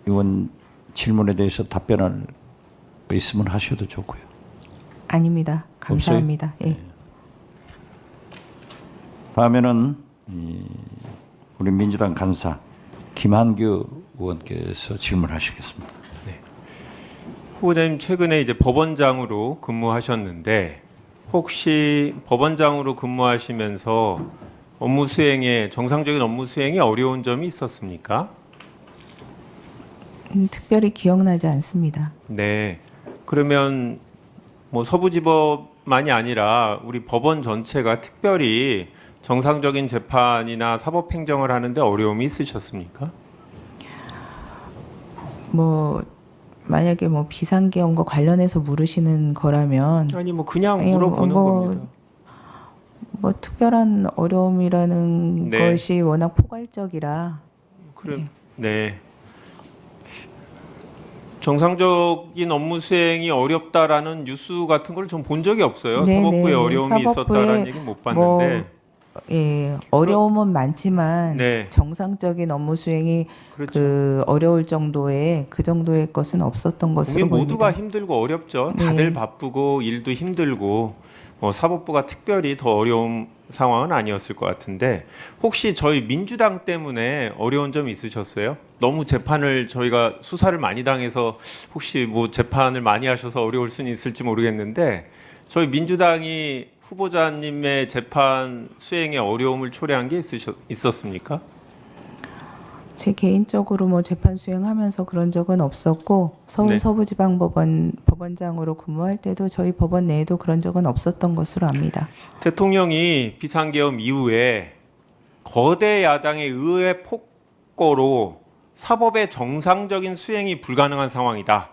의원 질문에 대해서 답변할 거 있으면 하셔도 좋고요. 아닙니다. 감사합니다. 없어요? 예. 다음에는 우리 민주당 간사 김한규 의원께서 질문하시겠습니다. 후보자님 최근에 이제 법원장으로 근무하셨는데 혹시 법원장으로 근무하시면서 정상적인 업무 수행에 어려운 점이 있었습니까? 특별히 기억나지 않습니다. 네. 그러면 뭐 서부지법만이 아니라 우리 법원 전체가 특별히 정상적인 재판이나 사법행정을 하는데 어려움이 있으셨습니까? 뭐 만약에 뭐 비상계엄과 관련해서 물으시는 거라면 아니 뭐 그냥 아니, 물어보는 겁니다. 뭐 특별한 어려움이라는 네. 것이 워낙 포괄적이라 그럼 네. 정상적인 업무 수행이 어렵다라는 뉴스 같은 걸 좀 본 적이 없어요. 네, 사법부에 네, 어려움이 사법부에 있었다라는 얘기는 못 봤는데. 예, 어려움은 많지만 네. 정상적인 업무 수행이 그렇죠. 그 어려울 정도의 그 정도의 것은 없었던 것으로 국민 보입니다. 모두가 힘들고 어렵죠. 네. 다들 바쁘고 일도 힘들고 사법부가 특별히 더 어려운 상황은 아니었을 것 같은데 혹시 저희 민주당 때문에 어려운 점이 있으셨어요? 너무 재판을 저희가 수사를 많이 당해서 혹시 뭐 재판을 많이 하셔서 어려울 수는 있을지 모르겠는데 저희 민주당이 후보자님의 재판 수행에 어려움을 초래한 게 있었습니까? 제 개인적으로 뭐 재판 수행하면서 그런 적은 없었고 서울 네. 서부지방법원 법원장으로 근무할 때도 저희 법원 내에도 그런 적은 없었던 것으로 압니다. 대통령이 비상계엄 이후에 거대 야당의 의회 폭거로 사법의 정상적인 수행이 불가능한 상황이다.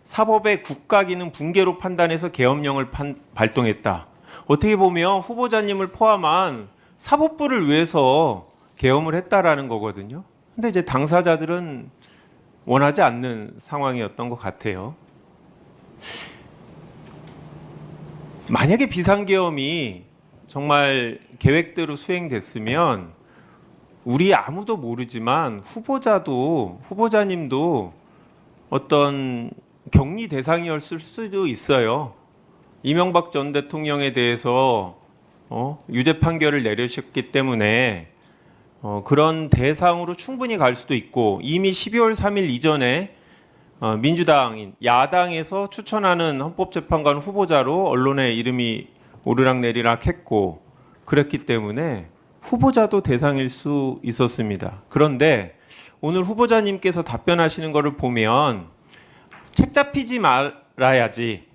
사법의 국가기능 붕괴로 판단해서 계엄령을 발동했다. 어떻게 보면 후보자님을 포함한 사법부를 위해서 계엄을 했다라는 거거든요. 근데 이제 당사자들은 원하지 않는 상황이었던 것 같아요. 만약에 비상계엄이 정말 계획대로 수행됐으면 우리 아무도 모르지만 후보자님도 어떤 격리 대상이었을 수도 있어요. 이명박 전 대통령에 대해서 유죄 판결을 내리셨기 때문에 그런 대상으로 충분히 갈 수도 있고 이미 12월 3일 이전에 민주당인 야당에서 추천하는 헌법재판관 후보자로 언론에 이름이 오르락내리락 했고 그랬기 때문에 후보자도 대상일 수 있었습니다. 그런데 오늘 후보자님께서 답변하시는 것을 보면 책 잡히지 말아야지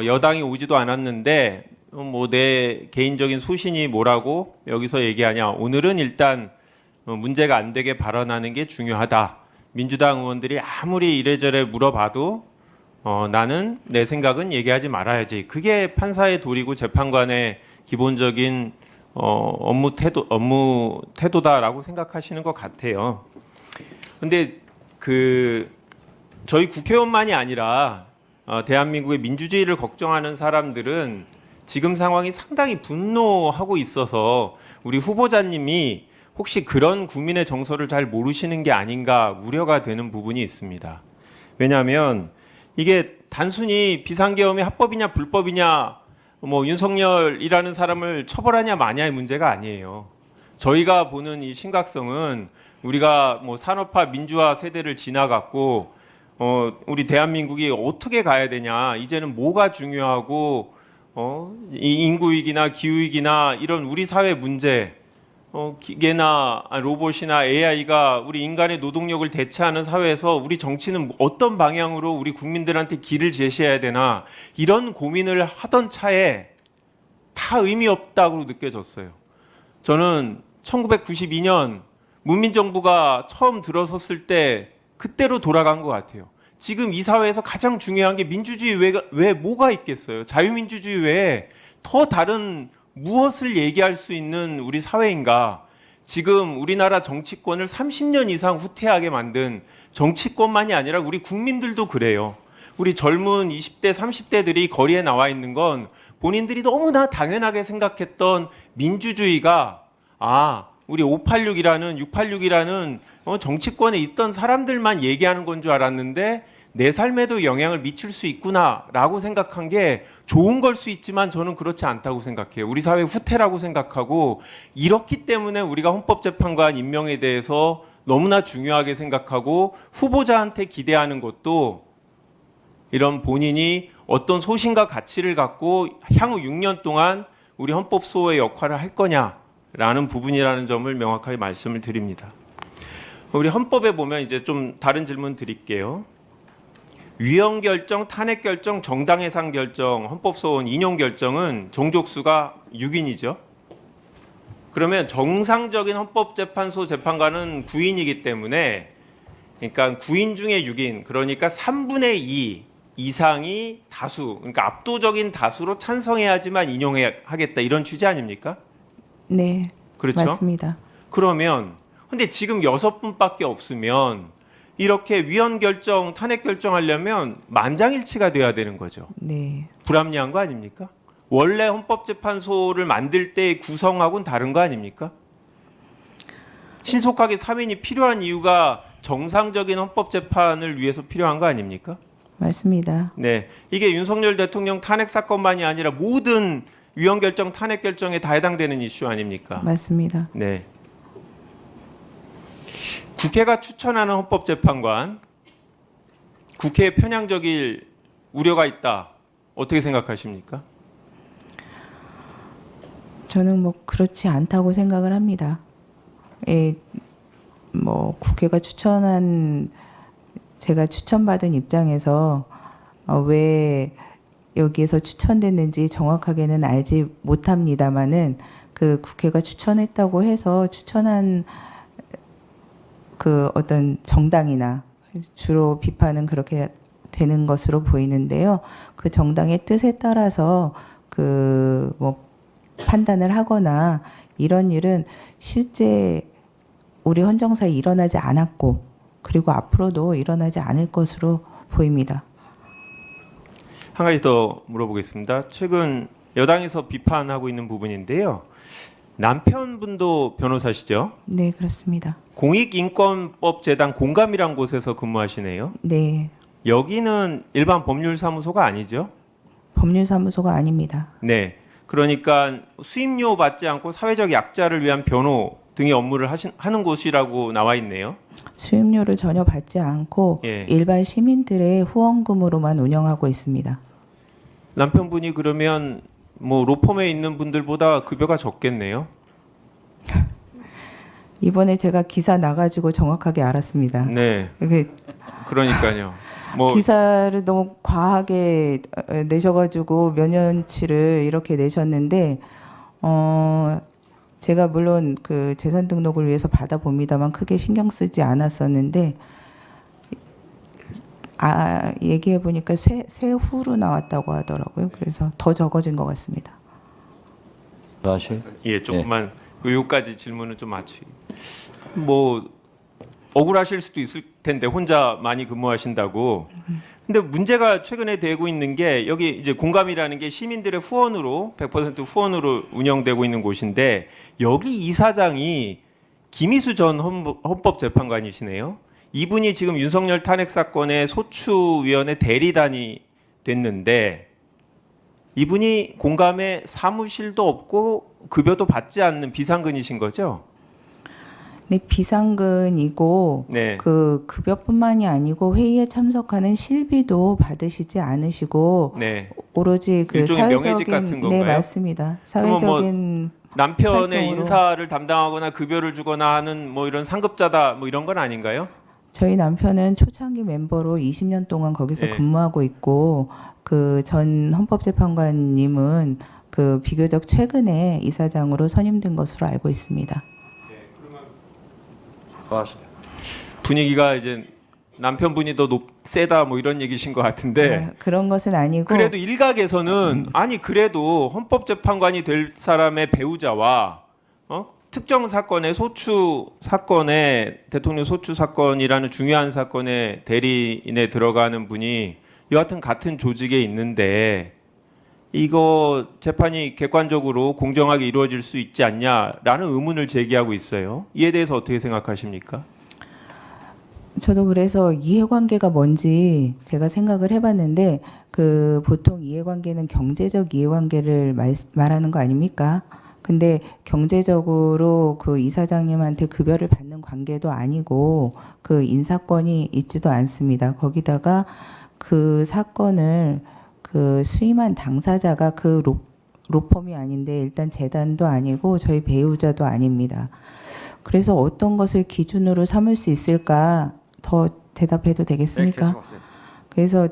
여당이 오지도 않았는데 뭐 내 개인적인 소신이 뭐라고 여기서 얘기하냐. 오늘은 일단 문제가 안 되게 발언하는 게 중요하다. 민주당 의원들이 아무리 이래저래 물어봐도 나는 내 생각은 얘기하지 말아야지. 그게 판사의 도리고 재판관의 기본적인 업무 태도다라고 생각하시는 것 같아요. 근데 저희 국회의원만이 아니라 대한민국의 민주주의를 걱정하는 사람들은 지금 상황이 상당히 분노하고 있어서 우리 후보자님이 혹시 그런 국민의 정서를 잘 모르시는 게 아닌가 우려가 되는 부분이 있습니다. 왜냐하면 이게 단순히 비상계엄이 합법이냐 불법이냐 뭐 윤석열이라는 사람을 처벌하냐 마냐의 문제가 아니에요. 저희가 보는 이 심각성은 우리가 뭐 산업화 민주화 세대를 지나갔고 우리 대한민국이 어떻게 가야 되냐, 이제는 뭐가 중요하고 이 인구위기나 기후위기나 이런 우리 사회 문제, 기계나 로봇이나 AI가 우리 인간의 노동력을 대체하는 사회에서 우리 정치는 어떤 방향으로 우리 국민들한테 길을 제시해야 되나, 이런 고민을 하던 차에 다 의미 없다고 느껴졌어요. 저는 1992년 문민정부가 처음 들어섰을 때 그때로 돌아간 것 같아요. 지금 이 사회에서 가장 중요한 게 민주주의 외에 뭐가 있겠어요? 자유민주주의 외에 더 다른 무엇을 얘기할 수 있는 우리 사회인가? 지금 우리나라 정치권을 30년 이상 후퇴하게 만든 정치권만이 아니라 우리 국민들도 그래요. 우리 젊은 20대, 30대들이 거리에 나와 있는 건 본인들이 너무나 당연하게 생각했던 민주주의가 우리 586이라는 686이라는 정치권에 있던 사람들만 얘기하는 건 줄 알았는데 내 삶에도 영향을 미칠 수 있구나라고 생각한 게 좋은 걸 수 있지만 저는 그렇지 않다고 생각해요. 우리 사회 후퇴라고 생각하고 이렇기 때문에 우리가 헌법재판관 임명에 대해서 너무나 중요하게 생각하고 후보자한테 기대하는 것도 이런 본인이 어떤 소신과 가치를 갖고 향후 6년 동안 우리 헌법소의 역할을 할 거냐라는 부분이라는 점을 명확하게 말씀을 드립니다. 우리 헌법에 보면 이제 좀 다른 질문 드릴게요. 위헌 결정, 탄핵 결정, 정당 해상 결정, 헌법소원 인용 결정은 종족수가 6인이죠. 그러면 정상적인 헌법재판소 재판관은 9인이기 때문에 그러니까 9인 중에 6인, 그러니까 3분의 2 이상이 다수, 그러니까 압도적인 다수로 찬성해야지만 인용하겠다 이런 취지 아닙니까? 네, 그렇죠? 맞습니다. 그러면 근데 지금 6분밖에 없으면 이렇게 위헌 결정, 탄핵 결정하려면 만장일치가 돼야 되는 거죠. 네, 불합리한 거 아닙니까? 원래 헌법재판소를 만들 때 구성하고는 다른 거 아닙니까? 신속하게 3인이 필요한 이유가 정상적인 헌법재판을 위해서 필요한 거 아닙니까? 맞습니다. 네, 이게 윤석열 대통령 탄핵 사건만이 아니라 모든 위헌 결정, 탄핵 결정에 다 해당되는 이슈 아닙니까? 맞습니다. 네. 국회가 추천하는 헌법재판관, 국회에 편향적일 우려가 있다. 어떻게 생각하십니까? 저는 뭐 그렇지 않다고 생각을 합니다. 뭐 국회가 추천한 제가 추천받은 입장에서 왜 여기에서 추천됐는지 정확하게는 알지 못합니다만은 그 국회가 추천했다고 해서 추천한 그 어떤 정당이나 주로 비판은 그렇게 되는 것으로 보이는데요. 그 정당의 뜻에 따라서 그 뭐 판단을 하거나 이런 일은 실제 우리 헌정사에 일어나지 않았고 그리고 앞으로도 일어나지 않을 것으로 보입니다. 한 가지 더 물어보겠습니다. 최근 여당에서 비판하고 있는 부분인데요. 남편분도 변호사시죠? 네, 그렇습니다. 공익인권법재단 공감이란 곳에서 근무하시네요. 네, 여기는 일반 법률사무소가 아니죠? 법률사무소가 아닙니다. 네. 그러니까 수임료 받지 않고 사회적 약자를 위한 변호 등의 업무를 하는 곳이라고 나와 있네요. 수임료를 전혀 받지 않고 예. 일반 시민들의 후원금으로만 운영하고 있습니다. 남편분이 그러면 뭐 로펌에 있는 분들보다 급여가 적겠네요. 이번에 제가 기사 나가지고 정확하게 알았습니다. 네. 그 그러니까요. 뭐 기사를 너무 과하게 내셔가지고 몇 년치를 이렇게 내셨는데 제가 물론 그 재산 등록을 위해서 받아봅니다만 크게 신경 쓰지 않았었는데 얘기해 보니까 세후로 나왔다고 하더라고요. 그래서 더 적어진 것 같습니다. 사실 예, 조금만 요까지 질문을 좀 맞추기. 뭐 억울하실 수도 있을 텐데 혼자 많이 근무하신다고. 근데 문제가 최근에 되고 있는 게 여기 이제 공감이라는 게 시민들의 후원으로 100% 후원으로 운영되고 있는 곳인데 여기 이사장이 김희수 전 헌법재판관이시네요. 이분이 지금 윤석열 탄핵 사건의 소추위원회 대리단이 됐는데 이분이 공감에 사무실도 없고 급여도 받지 않는 비상근이신 거죠? 네, 비상근이고 네. 그 급여뿐만이 아니고 회의에 참석하는 실비도 받으시지 않으시고 네. 오로지 그 일종의 사회적인 명예직 같은 건가요? 네, 맞습니다. 그러면 뭐 사회적인 남편의 활동으로. 인사를 담당하거나 급여를 주거나 하는 뭐 이런 상급자다 뭐 이런 건 아닌가요? 저희 남편은 초창기 멤버로 20년 동안 거기서 네. 근무하고 있고 그 전 헌법재판관님은 그 비교적 최근에 이사장으로 선임된 것으로 알고 있습니다. 분위기가 이제 남편분이 더 세다 뭐 이런 얘기신 것 같은데 그런 것은 아니고 그래도 일각에서는 아니 그래도 헌법재판관이 될 사람의 배우자와 특정 사건의 소추 사건에 대통령 소추 사건이라는 중요한 사건의 대리인에 들어가는 분이 여하튼 같은 조직에 있는데 이거 재판이 객관적으로 공정하게 이루어질 수 있지 않냐라는 의문을 제기하고 있어요. 이에 대해서 어떻게 생각하십니까? 저도 그래서 이해관계가 뭔지 제가 생각을 해봤는데 그 보통 이해관계는 경제적 이해관계를 말하는 거 아닙니까? 근데 경제적으로 그 이사장님한테 급여를 받는 관계도 아니고 그 인사권이 있지도 않습니다. 거기다가 그 사건을 그 수임한 당사자가 그 로펌이 아닌데 일단 재단도 아니고 저희 배우자도 아닙니다. 그래서 어떤 것을 기준으로 삼을 수 있을까 더 대답해도 되겠습니까? 그래서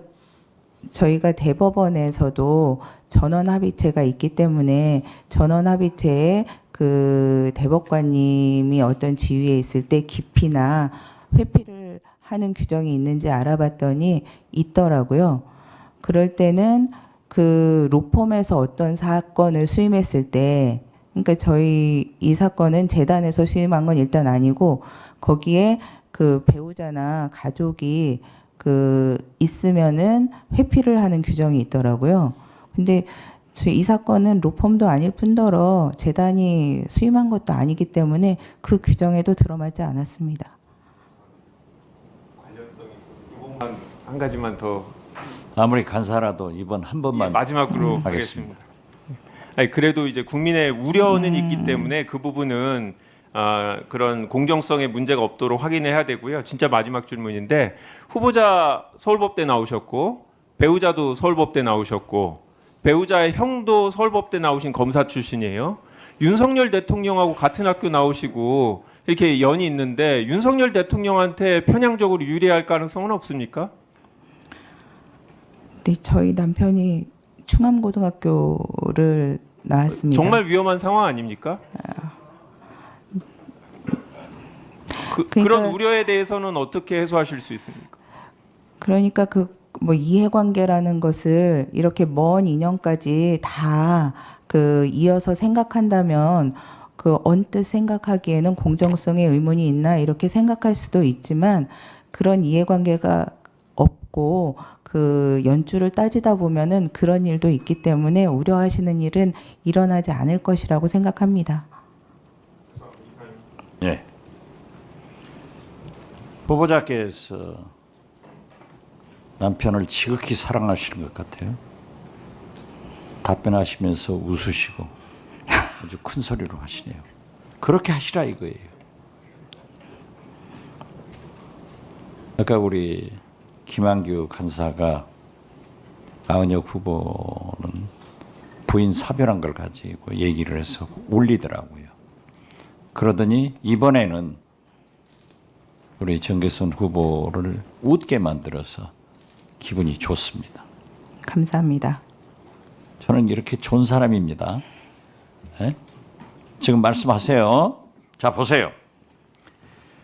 저희가 대법원에서도 전원합의체가 있기 때문에 전원합의체에 그 대법관님이 어떤 지위에 있을 때 기피나 회피를 하는 규정이 있는지 알아봤더니 있더라고요. 그럴 때는 그 로펌에서 어떤 사건을 수임했을 때, 그러니까 저희 이 사건은 재단에서 수임한 건 일단 아니고 거기에 그 배우자나 가족이 그 있으면은 회피를 하는 규정이 있더라고요. 근데 이 사건은 로펌도 아닐 뿐더러 재단이 수임한 것도 아니기 때문에 그 규정에도 들어맞지 않았습니다. 한 가지만 더 아무리 간사라도 이번 한 번만 마지막으로 하겠습니다. 아니, 그래도 이제 국민의 우려는 있기 때문에 그 부분은 그런 공정성에 문제가 없도록 확인해야 되고요. 진짜 마지막 질문인데 후보자 서울법대 나오셨고 배우자도 서울법대 나오셨고 배우자의 형도 서울법대 나오신 검사 출신이에요. 윤석열 대통령하고 같은 학교 나오시고 이렇게 연이 있는데 윤석열 대통령한테 편향적으로 유리할 가능성은 없습니까? 네, 저희 남편이 충암고등학교를 나왔습니다. 정말 위험한 상황 아닙니까? 그러니까, 그런 우려에 대해서는 어떻게 해소하실 수 있습니까? 그러니까 그 뭐 이해관계라는 것을 이렇게 먼 인연까지 다 그 이어서 생각한다면 그 언뜻 생각하기에는 공정성에 의문이 있나 이렇게 생각할 수도 있지만 그런 이해관계가 없고 그 연줄을 따지다 보면은 그런 일도 있기 때문에 우려하시는 일은 일어나지 않을 것이라고 생각합니다. 예. 후보자께서 남편을 지극히 사랑하시는 것 같아요. 답변하시면서 웃으시고 아주 큰 소리로 하시네요. 그렇게 하시라 이거예요. 아까 우리 김한규 간사가 아은혁 후보는 부인 사별한 걸 가지고 얘기를 해서 울리더라고요. 그러더니 이번에는 우리 정계선 후보를 웃게 만들어서 기분이 좋습니다. 감사합니다. 저는 이렇게 좋은 사람입니다. 예? 지금 말씀하세요. 자, 보세요.